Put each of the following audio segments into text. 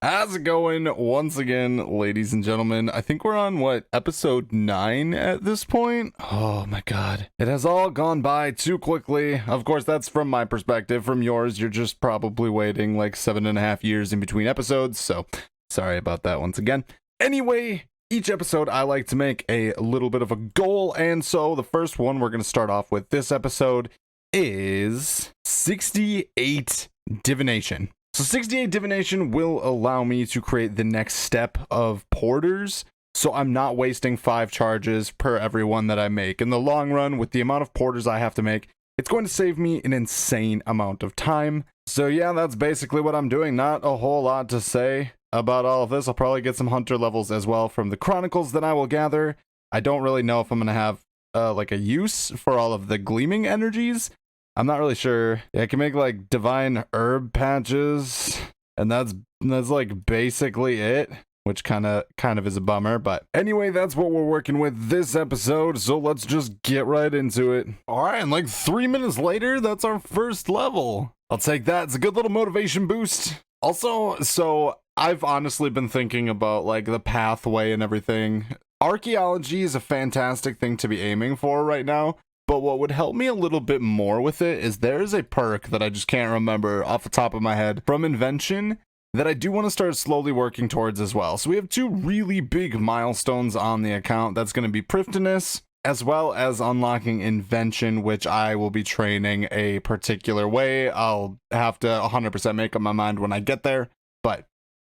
How's it going once again, ladies and gentlemen? I think we're on, episode 9 at this point? Oh my god. It has all gone by too quickly. Of course, that's from my perspective. From yours, you're just probably waiting like 7.5 years in between episodes, so sorry about that once again. Anyway, each episode I like to make a little bit of a goal, and so the first one we're going to start off with this episode is 68 divination. So 68 divination will allow me to create the next step of porters, so I'm not wasting 5 charges per every one that I make. In the long run, with the amount of porters I have to make, it's going to save me an insane amount of time. So yeah, that's basically what I'm doing. Not a whole lot to say about all of this. I'll probably get some hunter levels as well from the chronicles that I will gather. I don't really know if I'm going to have like a use for all of the gleaming energies. I'm not really sure. Yeah, I can make like divine herb patches, and that's like basically it, which kind of is a bummer. But anyway, that's what we're working with this episode, so let's just get right into it. All right, and like 3 minutes later, that's our first level. I'll take that. It's a good little motivation boost. Also, so I've honestly been thinking about like the pathway and everything. Archaeology is a fantastic thing to be aiming for right now. But what would help me a little bit more with it is there's a perk that I just can't remember off the top of my head from Invention that I do want to start slowly working towards as well. So we have 2 really big milestones on the account. That's going to be Priftiness as well as unlocking Invention, which I will be training a particular way. I'll have to 100% make up my mind when I get there, but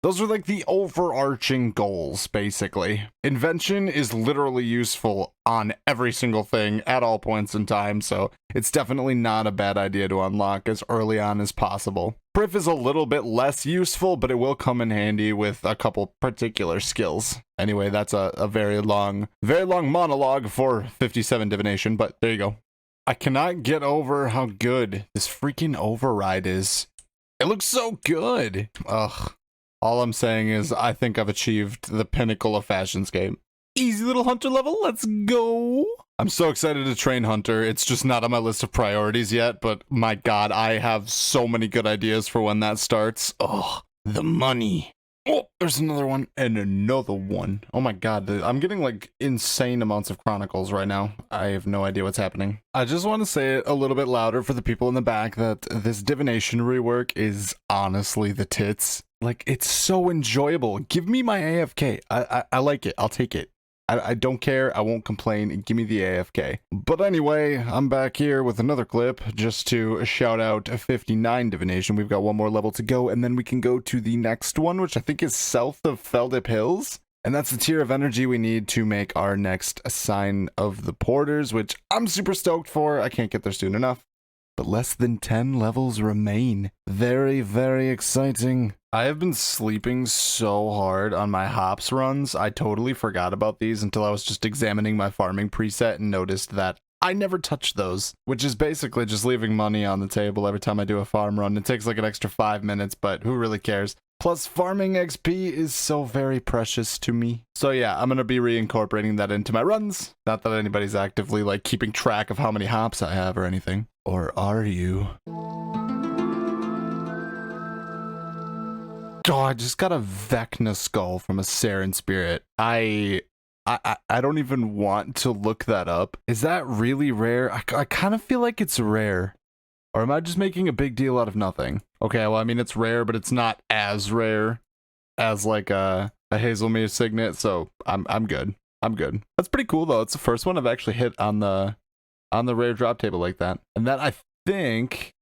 those are like the overarching goals, basically. Invention is literally useful on every single thing at all points in time, so it's definitely not a bad idea to unlock as early on as possible. Prif is a little bit less useful, but it will come in handy with a couple particular skills. Anyway, that's a very long monologue for 57 divination, but there you go. I cannot get over how good this freaking override is. It looks so good. Ugh. All I'm saying is I think I've achieved the pinnacle of Fashionscape. Easy little hunter level, let's go! I'm so excited to train hunter. It's just not on my list of priorities yet, but my god, I have so many good ideas for when that starts. Oh, the money. Oh, there's another one and another one. Oh my god, I'm getting like insane amounts of chronicles right now. I have no idea what's happening. I just want to say it a little bit louder for the people in the back that this divination rework is honestly the tits. Like, it's so enjoyable. Give me my AFK. I like it. I'll take it. I don't care. I won't complain. Give me the AFK. But anyway, I'm back here with another clip just to shout out 59 divination. We've got one more level to go, and then we can go to the next one, which I think is south of Feldip Hills. And that's the tier of energy we need to make our next sign of the porters, which I'm super stoked for. I can't get there soon enough. But less than 10 levels remain. Very, very exciting. I have been sleeping so hard on my hops runs. I totally forgot about these until I was just examining my farming preset and noticed that I never touched those, which is basically just leaving money on the table every time I do a farm run. It takes like an extra 5 minutes, but who really cares? Plus, farming XP is so very precious to me. So yeah, I'm going to be reincorporating that into my runs. Not that anybody's actively like keeping track of how many hops I have or anything. Or are you? Oh, I just got a Vecna skull from a Saren spirit. I don't even want to look that up. Is that really rare? I kind of feel like it's rare. Or am I just making a big deal out of nothing? Okay, well, I mean, it's rare, but it's not as rare as like a Hazelmere signet, so I'm good. I'm good. That's pretty cool though. It's the first one I've actually hit on the rare drop table like that. And that, I think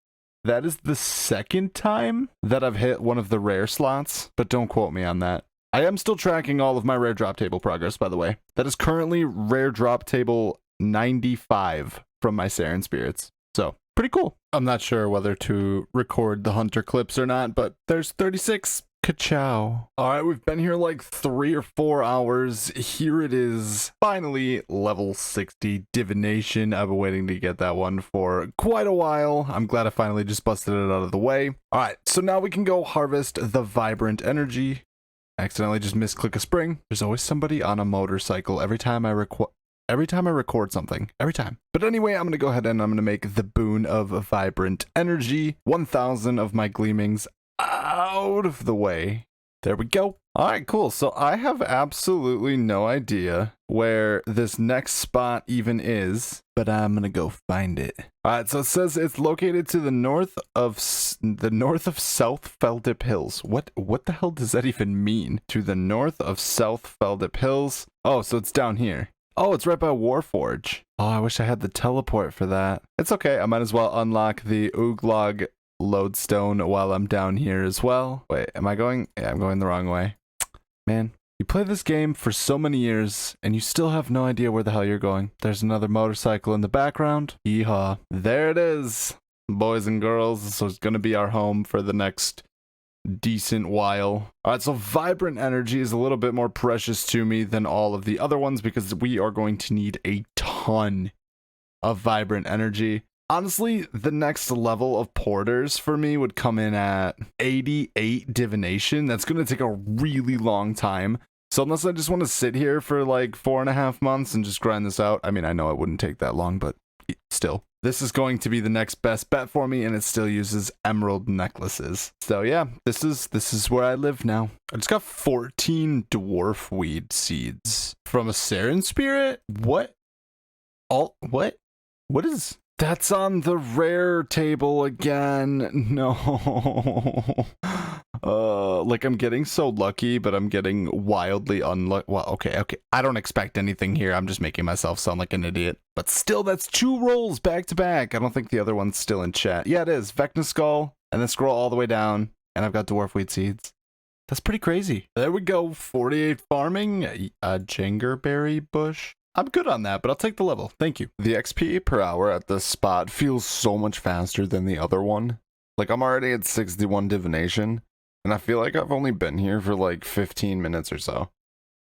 that is the second time that I've hit one of the rare slots, but don't quote me on that. I am still tracking all of my rare drop table progress, by the way. That is currently rare drop table 95 from my Saren spirits. So, pretty cool. I'm not sure whether to record the hunter clips or not, but there's 36. Ka-chow. Alright, we've been here like 3 or 4 hours. Here it is. Finally, level 60 divination. I've been waiting to get that one for quite a while. I'm glad I finally just busted it out of the way. Alright, so now we can go harvest the vibrant energy. Accidentally just misclick a spring. There's always somebody on a motorcycle every time I record something. Every time. But anyway, I'm going to go ahead and I'm going to make the boon of vibrant energy. 1,000 of my gleamings out of the way. There we go. All right, cool. So I have absolutely no idea where this next spot even is, but I'm gonna go find it. All right, so it says it's located to the north of South Feldip Hills. What the hell does that even mean? To the north of South Feldip Hills. Oh, so it's down here. Oh, it's right by Warforge. Oh, I wish I had the teleport for that. It's okay. I might as well unlock the Ooglog lodestone while I'm down here as well. Wait, am I going? Yeah, I'm going the wrong way. Man, you play this game for so many years and you still have no idea where the hell you're going. There's another motorcycle in the background. Yeehaw. There it is, boys and girls. So it's gonna be our home for the next decent while. All right, so vibrant energy is a little bit more precious to me than all of the other ones because we are going to need a ton of vibrant energy. Honestly, the next level of porters for me would come in at 88 divination. That's going to take a really long time. So unless I just want to sit here for like 4.5 months and just grind this out, I mean, I know it wouldn't take that long, but still. This is going to be the next best bet for me, and it still uses emerald necklaces. So yeah, this is where I live now. I just got 14 dwarf weed seeds from a Saren spirit. What? What is... That's on the rare table again. No. Like I'm getting so lucky, but I'm getting wildly unlucky. Well, okay. I don't expect anything here. I'm just making myself sound like an idiot. But still, that's 2 rolls back to back. I don't think the other one's still in chat. Yeah, it is. Vecna Skull, and then scroll all the way down, and I've got dwarf weed seeds. That's pretty crazy. There we go. 48 farming, a Jengerberry bush. I'm good on that, but I'll take the level. Thank you. The XP per hour at this spot feels so much faster than the other one. Like, I'm already at 61 divination, and I feel like I've only been here for like 15 minutes or so.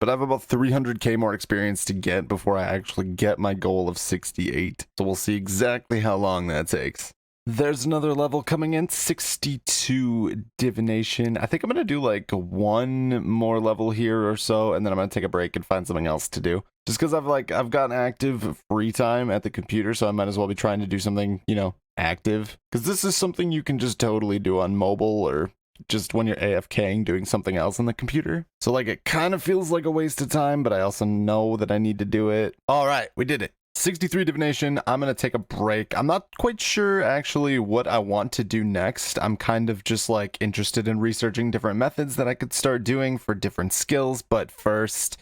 But I have about 300k more experience to get before I actually get my goal of 68. So we'll see exactly how long that takes. There's another level coming in, 62 divination. I think I'm going to do like 1 more level here or so, and then I'm going to take a break and find something else to do. Just because I've got active free time at the computer, so I might as well be trying to do something, you know, active. Because this is something you can just totally do on mobile or just when you're AFKing doing something else on the computer. So like it kind of feels like a waste of time, but I also know that I need to do it. All right, we did it. 63 divination. I'm going to take a break. I'm not quite sure actually what I want to do next. I'm kind of just like interested in researching different methods that I could start doing for different skills, but first,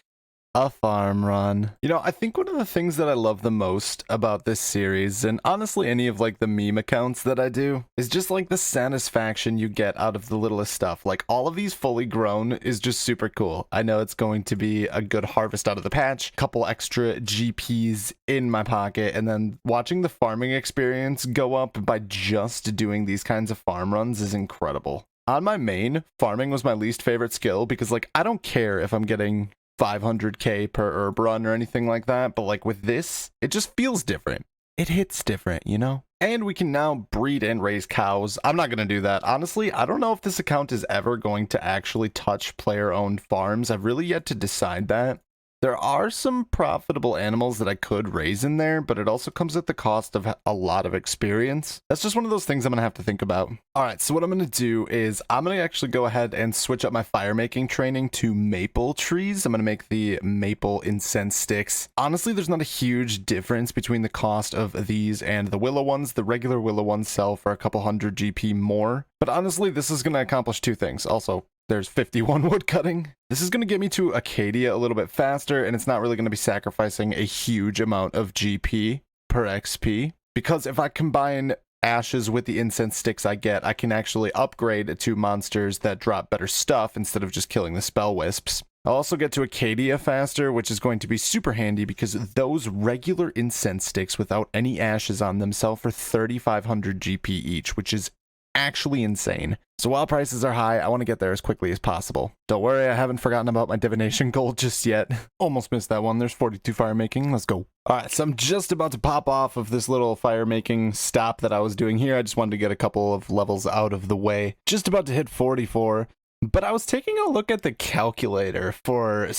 a farm run. You know, I think one of the things that I love the most about this series, and honestly any of like the meme accounts that I do, is just like the satisfaction you get out of the littlest stuff. Like all of these fully grown is just super cool. I know it's going to be a good harvest out of the patch, couple extra GPs in my pocket, and then watching the farming experience go up by just doing these kinds of farm runs is incredible. On my main, farming was my least favorite skill because like I don't care if I'm getting 500k per herb run or anything like that, but like with this, it just feels different. It hits different, you know? And we can now breed and raise cows. I'm not gonna do that. Honestly, I don't know if this account is ever going to actually touch player-owned farms. I've really yet to decide that. There are some profitable animals that I could raise in there, but it also comes at the cost of a lot of experience. That's just one of those things I'm gonna have to think about. All right, so what I'm gonna do is I'm gonna actually go ahead and switch up my fire making training to maple trees. I'm gonna make the maple incense sticks. Honestly, there's not a huge difference between the cost of these and the willow ones. The regular willow ones sell for a couple hundred GP more, but honestly, this is gonna accomplish 2 things. Also, there's 51 wood cutting. This is going to get me to Acadia a little bit faster, and it's not really going to be sacrificing a huge amount of GP per XP. Because if I combine ashes with the incense sticks I get, I can actually upgrade to monsters that drop better stuff instead of just killing the spell wisps. I'll also get to Acadia faster, which is going to be super handy because those regular incense sticks without any ashes on them sell for 3,500 GP each, which is actually insane. So while prices are high, I want to get there as quickly as possible. Don't worry, I haven't forgotten about my divination goal just yet. Almost missed that one. There's 42 fire making. Let's go. All right, so I'm just about to pop off of this little fire making stop that I was doing here. I just wanted to get a couple of levels out of the way. Just about to hit 44. But I was taking a look at the calculator for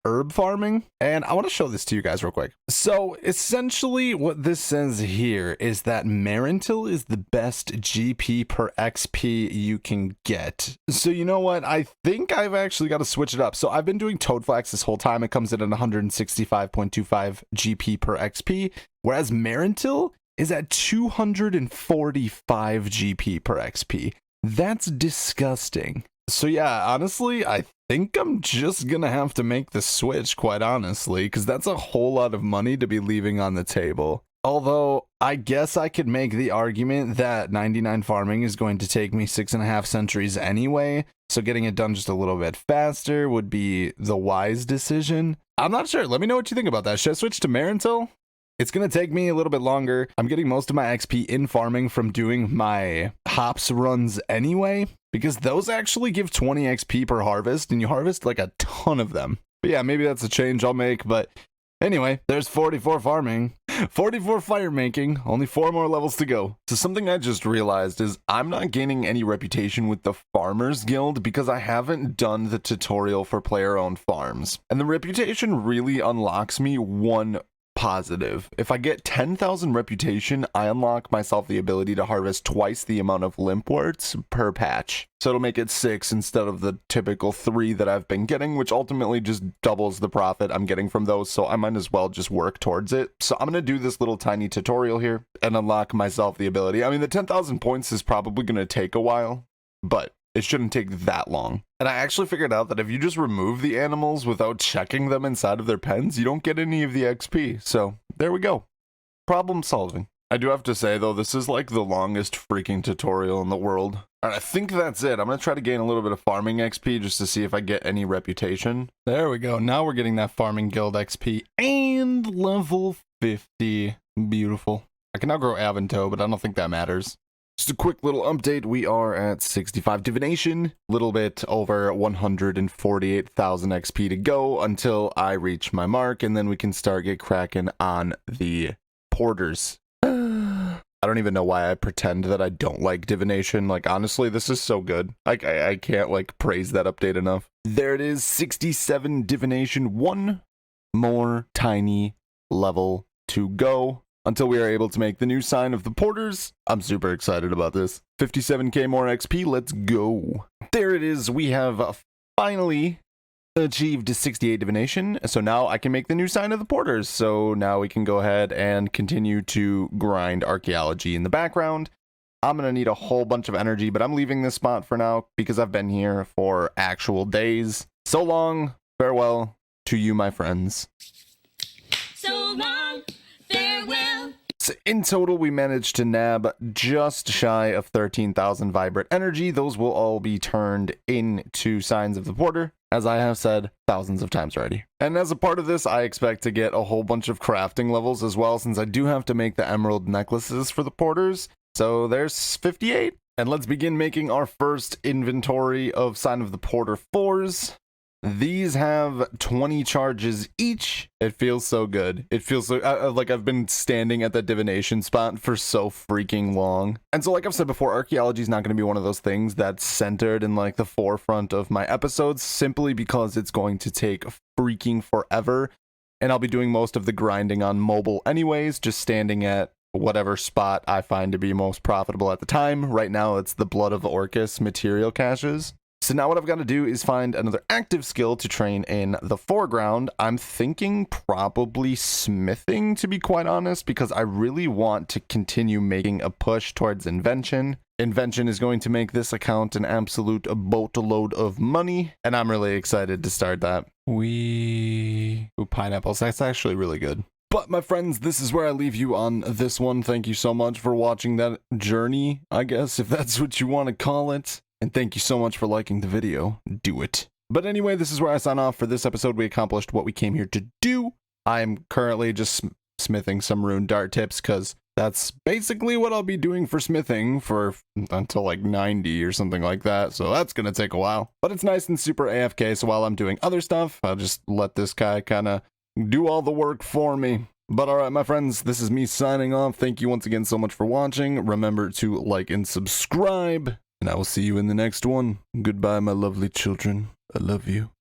herb farming, and I want to show this to you guys real quick. So essentially what this says here is that Marentil is the best GP per XP you can get. So you know what? I think I've actually got to switch it up. So I've been doing Toadflax this whole time. It comes in at 165.25 GP per XP, whereas Marentil is at 245 GP per XP. That's disgusting. So yeah, honestly, I think I'm just gonna have to make the switch, quite honestly, because that's a whole lot of money to be leaving on the table. Although, I guess I could make the argument that 99 farming is going to take me 6.5 centuries anyway, so getting it done just a little bit faster would be the wise decision. I'm not sure. Let me know what you think about that. Should I switch to Marentil? It's going to take me a little bit longer. I'm getting most of my XP in farming from doing my hops runs anyway, because those actually give 20 XP per harvest, and you harvest like a ton of them. But yeah, maybe that's a change I'll make, but anyway, there's 44 farming, 44 fire making, only 4 more levels to go. So something I just realized is I'm not gaining any reputation with the Farmers Guild because I haven't done the tutorial for player-owned farms. And the reputation really unlocks me one positive. If I get 10,000 reputation, I unlock myself the ability to harvest twice the amount of limpworts per patch. So it'll make it 6 instead of the typical 3 that I've been getting, which ultimately just doubles the profit I'm getting from those, so I might as well just work towards it. So I'm going to do this little tiny tutorial here and unlock myself the ability. I mean, the 10,000 points is probably going to take a while, but it shouldn't take that long. And I actually figured out that if you just remove the animals without checking them inside of their pens, you don't get any of the XP. So there we go. Problem solving. I do have to say though, this is like the longest freaking tutorial in the world. And I think that's it. I'm going to try to gain a little bit of farming XP just to see if I get any reputation. There we go. Now we're getting that farming guild XP and level 50. Beautiful. I can now grow Avanto, but I don't think that matters. Just a quick little update, we are at 65 divination, a little bit over 148,000 XP to go until I reach my mark, and then we can start get cracking on the porters. I don't even know why I pretend that I don't like divination. Like, honestly, this is so good. I can't, like, praise that update enough. There it is, 67 divination, one more tiny level to go until we are able to make the new sign of the porters. I'm super excited about this. 57k more XP, let's go. There it is, we have finally achieved 68 divination, so now I can make the new sign of the porters. So now we can go ahead and continue to grind archaeology in the background. I'm gonna need a whole bunch of energy, but I'm leaving this spot for now because I've been here for actual days. So long, farewell to you, my friends. So long, farewell. So in total, we managed to nab just shy of 13,000 vibrant energy. Those will all be turned into signs of the porter, as I have said thousands of times already. And as a part of this, I expect to get a whole bunch of crafting levels as well, since I do have to make the emerald necklaces for the porters. So there's 58. And let's begin making our first inventory of sign of the porter 4s. These have 20 charges each. It feels so good. It feels so like I've been standing at the divination spot for so freaking long. And so like I've said before, archaeology is not going to be one of those things that's centered in like the forefront of my episodes, simply because it's going to take freaking forever. And I'll be doing most of the grinding on mobile anyways, just standing at whatever spot I find to be most profitable at the time. Right now it's the Blood of Orcus material caches. So now what I've got to do is find another active skill to train in the foreground. I'm thinking probably smithing, to be quite honest, because I really want to continue making a push towards invention. Invention is going to make this account an absolute boatload of money, and I'm really excited to start that. Ooh, pineapples, that's actually really good. But my friends, this is where I leave you on this one. Thank you so much for watching that journey, I guess, if that's what you want to call it. And thank you so much for liking the video. Do it. But anyway, this is where I sign off for this episode. We accomplished what we came here to do. I'm currently just smithing some Rune Dart tips, because that's basically what I'll be doing for smithing for until like 90 or something like that. So that's going to take a while. But it's nice and super AFK, so while I'm doing other stuff, I'll just let this guy kind of do all the work for me. But alright, my friends, this is me signing off. Thank you once again so much for watching. Remember to like and subscribe. And I will see you in the next one. Goodbye, my lovely children. I love you.